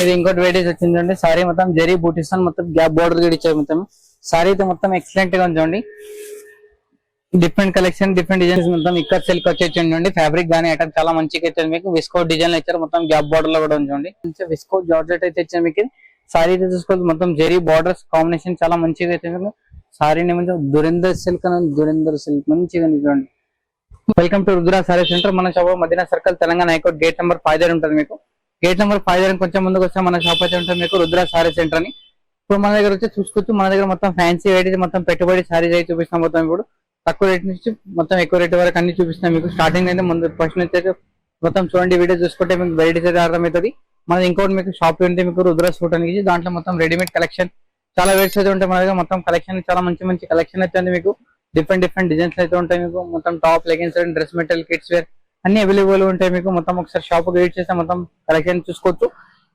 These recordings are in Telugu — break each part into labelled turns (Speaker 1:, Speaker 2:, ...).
Speaker 1: ఇది ఇంకోటి వెరైటీస్ వచ్చిందండి. సారీ మొత్తం జరీ బూటీస్ మొత్తం గ్యాప్ బోర్డర్ కూడా ఇచ్చారు. మొత్తం సారీ అయితే మొత్తం ఎక్సలెంట్ గా ఉంచండి. డిఫరెంట్ కలెక్షన్ డిఫరెంట్ డిజైన్స్ మొత్తం ఇక్కడ సిల్క్ వచ్చేయండి. ఫ్యాబ్రిక్ గానీ ఐటమ్ చాలా మంచిగా అయితే మీకు విస్కో డిజైన్ ఇచ్చారు. మొత్తం గ్యాప్ బోర్డర్ లో కూడా ఉంచండి. విస్కో జార్జెట్ అయితే ఇచ్చారు మీకు. సారీ అయితే చూసుకోవచ్చు మొత్తం జరీ బార్డర్స్ కాంబినేషన్ చాలా మంచిగా అయితే మీకు. సారీని దురేందర్ సిల్క్ మంచిగా చూడండి. Welcome to Rudra sari centre. మన shop Madina circle Telangana high court gate number 5 దగ్గర ఉంటుంది మీకు. గేట్ నెంబర్ 5 దగ్గర కొంచెం ముందుకు వస్తే మన షాప్ అయితే ఉంటుంది మీకు రుద్ర సారీ సెంటర్ అని. ఇప్పుడు మన దగ్గర వచ్చి చూసుకోవచ్చు. మన దగ్గర మొత్తం ఫ్యాన్సీ వెరైటీ మొత్తం పెట్టుబడి సారీస్ అయితే చూపిస్తాం. మొత్తం ఇప్పుడు తక్కువ రేట్ నుంచి మొత్తం ఎక్కువ రేట్ వరకు అన్ని చూపిస్తాం మీకు. స్టార్టింగ్ అయితే ముందు ఫస్ట్ నుంచి అయితే మొత్తం చూడండి. వీడియో చూసుకుంటే మీకు వెరైటీస్ అయితే అర్థమవుతుంది. మన ఇంకోటి మీకు షాప్ ఉంటే మీకు రుద్ర సూట్ అని దాంట్లో మొత్తం రెడీమేడ్ కలెక్షన్ చాలా వెరైటీస్ అయితే ఉంటాయి. మన దగ్గర మొత్తం కలెక్షన్ చాలా మంచి కలెక్షన్ అయితే ఉంది మీకు. డిఫరెంట్ డిజైన్స్ అయితే ఉంటాయి మీకు. మొత్తం top leggings dress material kids wear అన్ని అవైలబుల్ ఉంటాయి మీకు. మొత్తం ఒకసారి షాప్ విజిట్ చేస్తే మొత్తం కలెక్షన్ చూసుకోవచ్చు.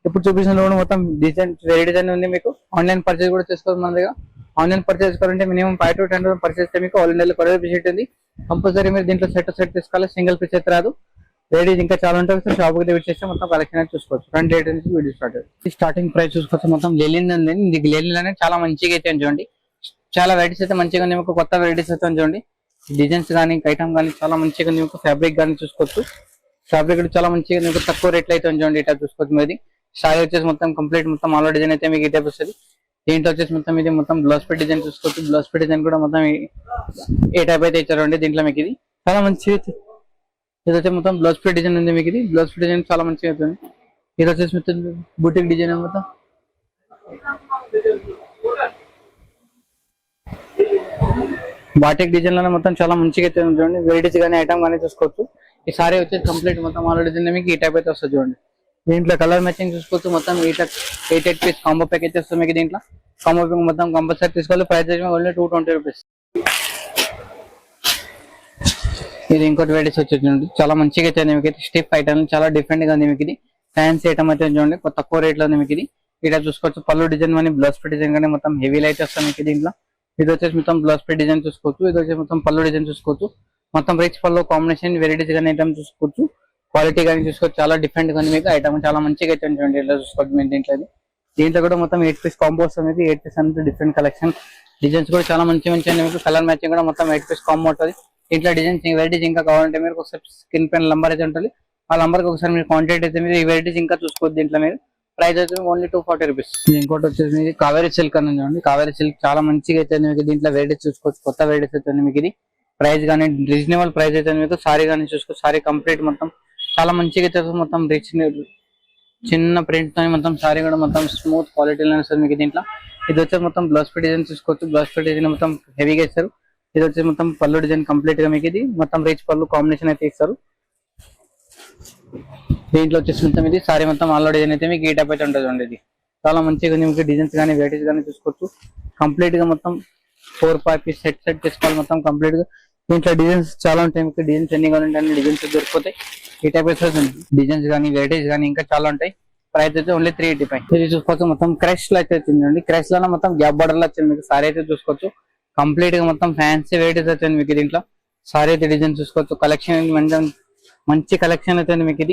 Speaker 1: ఇప్పుడు చూపించిన మొత్తం డిజైన్ వెరైటీస్ అన్ని ఉంది మీకు. ఆన్లైన్ పర్చేస్ కూడా చేసుకోవచ్చు. మన దగ్గర ఆన్లైన్ పర్చేస్ కావాలంటే మినిమం 5 to 10 పర్చేస్ చేస్తే మీకు ఆల్ ఇండియా కొరియర్ ఫెసిలిటీ ఉంది. కంపల్సరీ మీరు దీంట్లో సెట్ తీసుకోవాలి. సింగిల్ పీస్ అయితే రాదు. వెరైటీస్ ఇంకా చాలా ఉంటాయి. షాప్ కి విజిట్ చేస్తే మొత్తం కలెక్షన్ అయితే చూసుకోవచ్చు. ఫ్రంట్ రేట్ నుంచి వీడియో స్టార్టింగ్ ప్రైస్ చూసుకోవచ్చు. మొత్తం లెలిన్ ఉంది. ఇది లెలిన్ అనేది చాలా మంచిగా అయితే చూడండి. చాలా వెరైటీస్ అయితే మంచిగా ఉంది మీకు. కొత్త వెరైటీస్ అయితే చూడండి. డిజైన్స్ కానీ ఐటమ్ కానీ చాలా మంచిగా ఉంది మీకు. ఫ్యాబ్రిక్ కానీ చూసుకోవచ్చు. ఫ్యాబ్రిక్ కూడా చాలా మంచిగా మీకు తక్కువ రేట్లు అయితే చూడండి. ఇట్లా చూసుకోవచ్చు. మీది సారీ వచ్చేసి మొత్తం కంప్లీట్ మొత్తం ఆల్ డిజైన్ అయితే మీకు ఈ టైప్ వస్తుంది. దీంట్లో వచ్చేసి మొత్తం ఇది మొత్తం బ్లౌజ్ పెట్ డిజైన్ చూసుకోవచ్చు. బ్లౌజ్ పెట్ డిజైన్ కూడా మొత్తం ఏ టైప్ అయితే ఇచ్చారండి. దీంట్లో మీకు ఇది చాలా మంచిగా ఇది వచ్చి మొత్తం బ్లౌజ్ పెట్ డిజైన్ ఉంది మీకు. ఇది బ్లౌజ్ పెట్ డిజైన్ చాలా మంచిగా అవుతుంది. ఇది వచ్చేసి మొత్తం బుటిక్ డిజైన్ మొత్తం బాటిక్ డిజైన్ లోనే మొత్తం చాలా మంచిగా అయితే చూడండి. వెరైటీస్ కానీ ఐటమ్ కానీ చూసుకోవచ్చు. ఈ సారీ వచ్చేసి కంప్లీట్ మొత్తం ఆల్ డిజైన్ మీకు ఈ టైప్ అయితే వస్తుంది చూడండి. దీంట్లో కలర్ మ్యాచింగ్ చూసుకోవచ్చు. మొత్తం 8 పీస్ కాంబో ప్యాకేజ్ వస్తుంది మీకు. దీంట్లో కాంబో ప్యాక్ మొత్తం కంపల్సరీ తీసుకోవాలి. Price only 220 rupees. ఇది ఇంకోటి వెరైటీస్ వచ్చేసి చాలా మంచిగా అయితే మీకు. స్టిఫ్ ఐటమ్ చాలా డిఫరెంట్ గా ఉంది మీకు. ఇది ఫ్యాన్సీ ఐటమ్ అయితే చూడండి. తక్కువ రేట్ లో ఉంది మీకు. ఇది ఇలా చూసుకోవచ్చు. పళ్ళు డిజైన్ కానీ బ్లౌజ్ పెట్ డిజైన్ కానీ మొత్తం హెవీ లైట్ వస్తుంది మీకు. దీంట్లో ఇది వచ్చేసి మొత్తం బ్లౌజ్ పెట్ డిజైన్ చూసుకోవచ్చు. ఇది వచ్చేసి మొత్తం పళ్ళు డిజైన్ చూసుకోవచ్చు. మొత్తం రిచ్ పళ్ళు కాంబినేషన్ వెరైటీస్ కానీ ఐటమ్ చూసుకోవచ్చు. క్వాలిటీ కానీ చూసుకోవచ్చు. చాలా డిఫరెంట్ గా మీకు ఐటమ్ చాలా మంచిగా అయితే చూడండి. ఇలా చూసుకోవచ్చు మీరు దీంట్లో కూడా మొత్తం 8 పీస్ కాంబో వస్తుంది. 8 పీస్ అనేది డిఫరెంట్ కలెక్షన్. డిజైన్స్ కూడా చాలా మంచి మీకు. కలర్ మ్యాచింగ్ కూడా మొత్తం 8 పీస్ కాంబో ఉంటుంది. దీంట్లో డిజైన్స్ వెరైటీస్ ఇంకా కావాలంటే మీరు ఒకసారి స్క్రీన్ పైన నంబర్ అయితే ఉంటుంది. ఆ నంబర్కి ఒకసారి మీరు కాంటాక్ట్ అయితే మీరు ఈ వెరైటీస్ ఇంకా చూసుకోవచ్చు. దీంట్లో మీరు ప్రైస్ అయితే ఓన్లీ 240 రూపీస్. ఇంకోటి వచ్చేసి ఇది కావేరీ సిల్క్ అని చూడండి. కావేరీ సిల్క్ చాలా మంచిగా అయితే మీకు. దీంట్లో వెరైటీస్ చూసుకోవచ్చు. కొత్త వెరైటీస్ అయితే మీకు. ఇది ప్రైస్ కానీ రీజనబుల్ ప్రైస్ అయితే మీకు. సారీ కానీ చూసుకోవచ్చు. సారీ కంప్లీట్ మొత్తం చాలా మంచిగా అయితే మొత్తం రిచ్ చిన్న ప్రింట్ తో మొత్తం సారీ కూడా మొత్తం స్మూత్ క్వాలిటీలో వస్తుంది మీకు. దీంట్లో ఇది వచ్చేసి మొత్తం బ్లౌజ్ పెట్ డిజైన్ చూసుకోవచ్చు. బ్లౌజ్ పెట్ డిజైన్ మొత్తం హెవీగా ఇస్తారు. ఇది వచ్చేసి మొత్తం పళ్ళు డిజైన్ కంప్లీట్ గా మీకు. ఇది మొత్తం రిచ్ పళ్ళు కాంబినేషన్ అయితే ఇస్తారు. దీంట్లో వచ్చేసి మొత్తం ఇది సారీ మొత్తం ఆల్ డిజైన్ అయితే మీకు ఈ టైప్ అయితే ఉంటుంది అండి. ఇది చాలా మంచిగా మీకు. డిజైన్స్ కానీ వెరైటీస్ కానీ చూసుకోవచ్చు. కంప్లీట్ గా మొత్తం 4-5 పీస్ సెట్ చేసుకోవాలి. మొత్తం కంప్లీట్ గా దీంట్లో డిజైన్స్ చాలా ఉంటాయి మీకు. డిజైన్స్ ఎన్ని కావాలంటే అన్ని డిజైన్స్ దొరికిపోతాయి. ఈ టైప్ అయితే డిజైన్స్ కానీ వెరైటీస్ కానీ ఇంకా చాలా ఉంటాయి. ప్రైస్ అయితే ఓన్లీ 385. ఇది చూసుకోవచ్చు. మొత్తం క్రష్ లో అయితే వచ్చిందండి. క్రష్ లో మొత్తం గ్యాప్ బార్డర్ లో వచ్చింది మీకు. సారీ అయితే చూసుకోవచ్చు. కంప్లీట్ గా మొత్తం ఫ్యాన్సీ వెరైటీస్ వచ్చింది మీకు. దీంట్లో సారీ అయితే డిజైన్ చూసుకోవచ్చు. కలెక్షన్ మంచి కలెక్షన్ అయితే మీకు.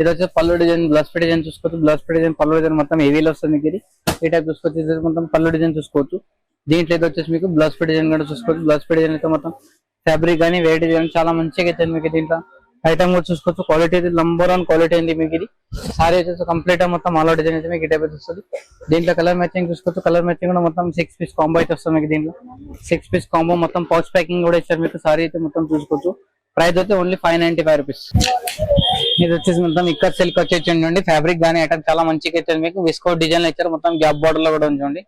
Speaker 1: ఇది వచ్చి పళ్ళు డిజైన్ బ్లౌజ్ పెట్ డిజైన్ చూసుకోవచ్చు. బ్లౌజ్ పెట్ డిజైన్ పళ్ళు డిజైన్ మొత్తం హెవీలో వస్తుంది మీకు. ఇది ఈ టైప్ చూసుకోవచ్చు. ఇది మొత్తం పళ్ళు డిజైన్ చూసుకోవచ్చు. దీంట్లో అయితే వచ్చేసి మీకు బ్లౌజ్ పెట్ డిజైన్ కూడా చూసుకోవచ్చు. బ్లౌజ్ పెట్ డిజైన్ అయితే మొత్తం ఫ్యాబ్రిక్ కానీ వెరైటీస్ కానీ చాలా మంచిగా అయితే మీకు. దీంట్లో ఐటమ్ కూడా చూసుకోవచ్చు. క్వాలిటీ అయితే నంబర్ 1 క్వాలిటీ అయింది మీకు. ఇది సారీ వచ్చేసి కంప్లీట్ గా మొత్తం ఆల్ డిజైన్ అయితే మీకు ఈ టైప్ అయితే వస్తుంది. దీంట్లో కలర్ మ్యాచింగ్ చూసుకోవచ్చు. కలర్ మ్యాచింగ్ కూడా మొత్తం 6 పీస్ కాంబో అయితే వస్తుంది మీకు. దీంట్లో 6 పీస్ కాంబో మొత్తం పౌచ్ ప్యాకింగ్ కూడా ఇచ్చారు మీకు. సారీ అయితే మొత్తం చూసుకోవచ్చు. ప్రైస్ అయితే ఓన్లీ 595 రూపీస్. ఇది వచ్చేసి మొత్తం ఇక్కడ సిల్క్ వచ్చేయండి. ఫ్యాబ్రిక్ కానీ ఐటమ్ చాలా మంచిగా అయితే మీకు. విస్కో డిజైన్ ఇచ్చారు. మొత్తం గ్యాప్ బార్డర్ లో కూడా ఉంచండి.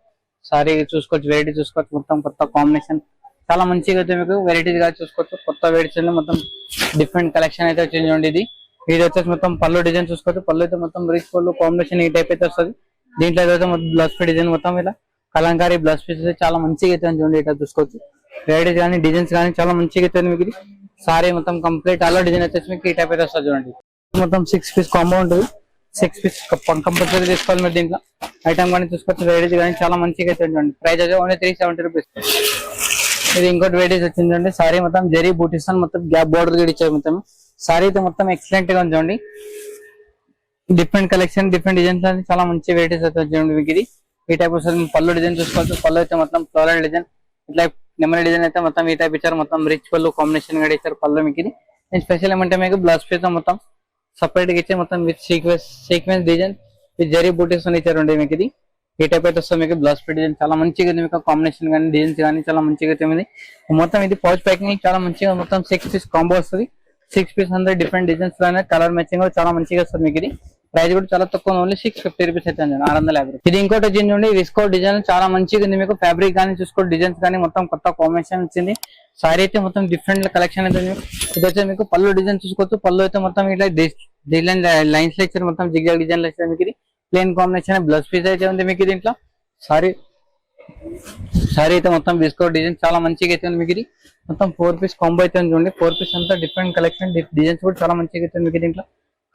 Speaker 1: సారీ చూసుకోవచ్చు. వెరైటీ చూసుకోవచ్చు. మొత్తం కొత్త కాంబినేషన్ చాలా మంచిగా అయితే మీకు. వెరైటీస్ గా చూసుకోవచ్చు. కొత్త వెరైటీస్ మొత్తం డిఫరెంట్ కలెక్షన్ అయితే వచ్చింది. ఇది వచ్చేసి మొత్తం పళ్ళు డిజైన్ చూసుకోవచ్చు. పళ్ళు అయితే మొత్తం రిచ్ పళ్ళు కాంబినేషన్ ఈ టైప్ అయితే వస్తుంది. దీంట్లో అయితే బ్లౌజ్ పీస్ డిజైన్ మొత్తం ఇలా కలంకారీ బ్లౌజ్ పీస్ చాలా మంచిగా అయితే చూడండి. ఇట్లా చూసుకోవచ్చు. వెరైటీస్ కానీ డిజైన్స్ కానీ చాలా మంచిగా అయితే మీకు. సారీ మొత్తం కంప్లీట్ అలా డిజైన్ వచ్చేసి మీకు ఈ టైప్ అయితే వస్తుంది చూడండి. మొత్తం 6 పీస్ కాంబో ఉంటుంది. 6 పీస్ కంపల్సరీ తీసుకోవాలి మీరు. దీంట్లో ఐటమ్ కానీ చూసుకోవచ్చు. వెరైటీస్ కానీ చాలా మంచిగా అయితే చూడండి. ప్రైస్ అయితే ఓన్లీ 370 రూపీస్. ఇది ఇంకోటి వెరైటీస్ వచ్చిందండి. సారీ మొత్తం జరీ బూటీస్ మొత్తం గ్యాప్ బోర్డర్ కూడా ఇచ్చారు. మొత్తం సారీ అయితే మొత్తం ఎక్సలెంట్ గా ఉంచండి. డిఫరెంట్ కలెక్షన్ డిఫరెంట్ డిజైన్స్ అని చాలా మంచి వెరైటీస్ అయితే వచ్చాయండి మీకు ఇది. ఈ టైప్ వస్తుంది పళ్ళు డిజైన్ చూసుకోవచ్చు. పళ్ళు అయితే మొత్తం ఫ్లోరల్ డిజైన్ ఇట్లా నెమలి డిజైన్ అయితే మొత్తం ఈ టైప్ ఇచ్చారు. మొత్తం రిచ్ పళ్ళు కాంబినేషన్ కూడా ఇచ్చారు పళ్ళు మీకు ఇది. అండ్ స్పెషల్ ఏమంటే మీకు బ్లౌజ్ పీస్ మొత్తం సపరేట్ గా ఇచ్చే మొత్తం with sequence design with zari బూటీస్ ఇచ్చారండి మీకు ఇది. ఈ టైప్ అయితే వస్తుంది మీకు బ్లౌజ్ పీస్ డిజైన్ చాలా మంచిగా ఉంది. మీకు కాంబినేషన్ కానీ డిజైన్స్ కానీ చాలా మంచిగా ఉంది. మొత్తం ఇది పౌచ్ ప్యాకింగ్ చాలా మంచిగా మొత్తం 6 పీస్ కాంబో వస్తుంది. 6 పీస్ అందరూ డిఫరెంట్ డిజైన్స్ లోనే కలర్ మ్యాచింగ్ కూడా చాలా మంచిగా వస్తుంది మీకు ఇది. ప్రైస్ కూడా చాలా తక్కువ, ఓన్లీ 650 రూపీస్ అయితే 650. ఇది ఇంకోటి వచ్చింది చూడండి విస్కో డిజైన్ చాలా మంచిగా ఉంది. మీకు ఫ్యాబ్రిక్ కానీ చూసుకో డిజైన్స్ కానీ మొత్తం కొత్త కాంబినేషన్ వచ్చింది. సారీ అయితే మొత్తం డిఫరెంట్ కలెక్షన్ అయితే ఇది వచ్చే మీకు పళ్ళు డిజైన్ చూసుకోవచ్చు. పళ్ళు అయితే మొత్తం ఇట్లా డిజైన్ లైన్స్ ఇచ్చారు. మొత్తం జిగ్జాగ్ డిజైన్ ఇచ్చారు మీకు ఇది. ప్లేన్ కాంబినేషన్ బ్లౌజ్ పీస్ అయితే ఉంది మీకు దీంట్లో. సారీ అయితే మొత్తం విస్కో డిజైన్ చాలా మంచిగా అయితే ఉంది మీకు ఇది. మొత్తం 4 పీస్ కాంబో అయితే ఉంది చూడండి. 4 పీస్ అంతా డిఫరెంట్ కలెక్షన్ డిజైన్స్ కూడా చాలా మంచిగా అయితే మీకు దీంట్లో.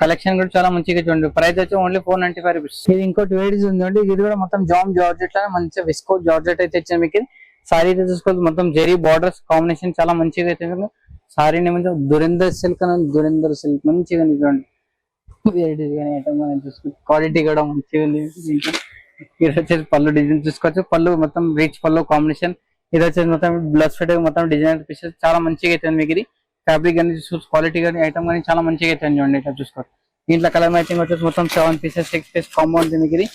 Speaker 1: కలెక్షన్ కూడా చాలా మంచిగా చూడండి. ప్రైస్ వచ్చి ఓన్లీ 495 రూపీస్. ఇది ఇంకోటి వెరైటీస్ ఉంది. ఇది కూడా మొత్తం జార్జెట్ లా మంచిగా విస్కో జార్జెట్ అయితే ఇచ్చాను మీకు. సారీ అయితే చూసుకోవచ్చు. మొత్తం జెరీ బార్డర్స్ కాంబినేషన్ చాలా మంచిగా అయితే మీకు. సారీ ఏమంటే దురేందర్ సిల్క్ మంచిగా ఉంది చూడండి. వెరైటీస్ కానీ ఐటమ్ కానీ చూసుకోవచ్చు. క్వాలిటీ కూడా మంచిగా ఉంది. ఇది వచ్చేసి పళ్ళు డిజైన్ చూసుకోవచ్చు. పళ్ళు మొత్తం రిచ్ పళ్ళు కాంబినేషన్. ఇది వచ్చేసి మొత్తం బ్లౌజ్ ఫిట్ మొత్తం డిజైన్ పీసెస్ చాలా మంచిగా అయితే మీకు ఇది. ఫ్యాబ్రిక్ కానీ క్వాలిటీ కానీ ఐటమ్ కానీ చాలా మంచిగా అయితే చూడండి. ఇట్లా చూసుకోవచ్చు. దీంట్లో కలర్ మ్యాచింగ్ వచ్చేసి మొత్తం 7 పీసెస్ 6 పీస్ కాంబో ఉంది మీకు ఇది.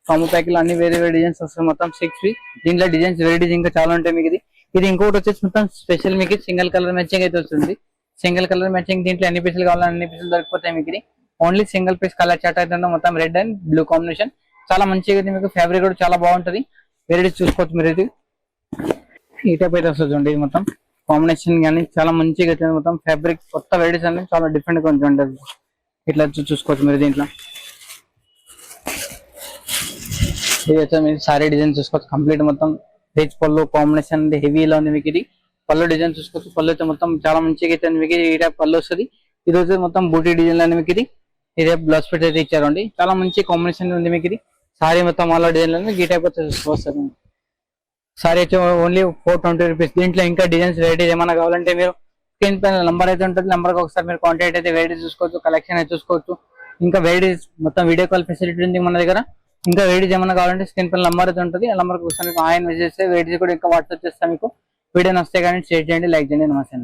Speaker 1: కాంబో ప్యాక్ లో అన్ని వేరే డిజైన్స్ వస్తాయి. మొత్తం 6 పీస్. దీంట్లో డిజైన్స్ వెరైటీస్ ఇంకా చాలా ఉంటాయి మీకు ఇది. ఇది ఇంకోటి వచ్చేసి మొత్తం స్పెషల్ మీకు సింగిల్ కలర్ మ్యాచింగ్ అయితే వస్తుంది. సింగిల్ కలర్ మ్యాచింగ్ దీంట్లో ఎన్ని పీసులు కావాలని అన్ని పీసులు దొరికిపోతాయి మీకు ఇది. Only single piece colour chart అయితే మొత్తం రెడ్ అండ్ బ్లూ కాంబినేషన్ చాలా మంచిగా అయితే మీకు. ఫ్యాబ్రిక్ కూడా చాలా బాగుంటది. వెరైటీస్ చూసుకోవచ్చు మీరు. ఇది ఈ టైప్ అయితే వస్తుంది చూడండి. ఇది మొత్తం కాంబినేషన్ కానీ చాలా మంచిగా అయితే మొత్తం ఫ్యాబ్రిక్ కొత్త వెరైటీస్ అనేది చాలా డిఫరెంట్ గా ఉంటుంది. ఇట్లా చూసుకోవచ్చు మీరు. దీంట్లో ఇది వచ్చి మీరు సారీ డిజైన్ చూసుకోవచ్చు. కంప్లీట్ మొత్తం రిచ్ పళ్ళు కాంబినేషన్ హెవీలో ఉంది మీకు ఇది. పళ్ళు డిజైన్ చూసుకోవచ్చు. పళ్ళు అయితే మొత్తం చాలా మంచిగా అయితే మీకు ఈ టైప్ పళ్ళు వస్తుంది. ఇది వచ్చి మొత్తం బూటీ డిజైన్ లో మీకు ఇది. ఇదే బ్లౌజ్ పీస్ అయితే ఇచ్చారండి. చాలా మంచి కాంబినేషన్ ఉంది మీకు ఇది. సారీ మొత్తం ఆల్ డిజైన్ లో ఈ టైప్ అయితే వస్తుంది. సారీ వచ్చి ఓన్లీ 420 రూపీస్. దీంట్లో ఇంకా డిజైన్స్ వెరైటీస్ ఏమైనా కావాలంటే మీరు స్క్రీన్ పైన నంబర్ అయితే ఉంటుంది. నంబర్ కి ఒకసారి మీరు కాంటాక్ట్ అయితే వెరైటీస్ చూసుకోవచ్చు. కలెక్షన్ అయితే చూసుకోవచ్చు. ఇంకా వెరైటీస్ మొత్తం వీడియో కాల్ ఫెసిలిటీ ఉంది మన దగ్గర. ఇంకా వెరైటీస్ ఏమైనా కావాలంటే స్క్రీన్ పైన నంబర్ అయితే ఉంటుంది. ఆ నంబర్ కి ఒకసారి మీకు ఆయన మెసేజ్ చేస్తే వెరైటీస్ కూడా ఇంకా వాట్సాప్ చేస్తాను మీకు. వీడియో నస్తే కానీ షేర్ చేయండి, లైక్ చేయండి. నమస్తే.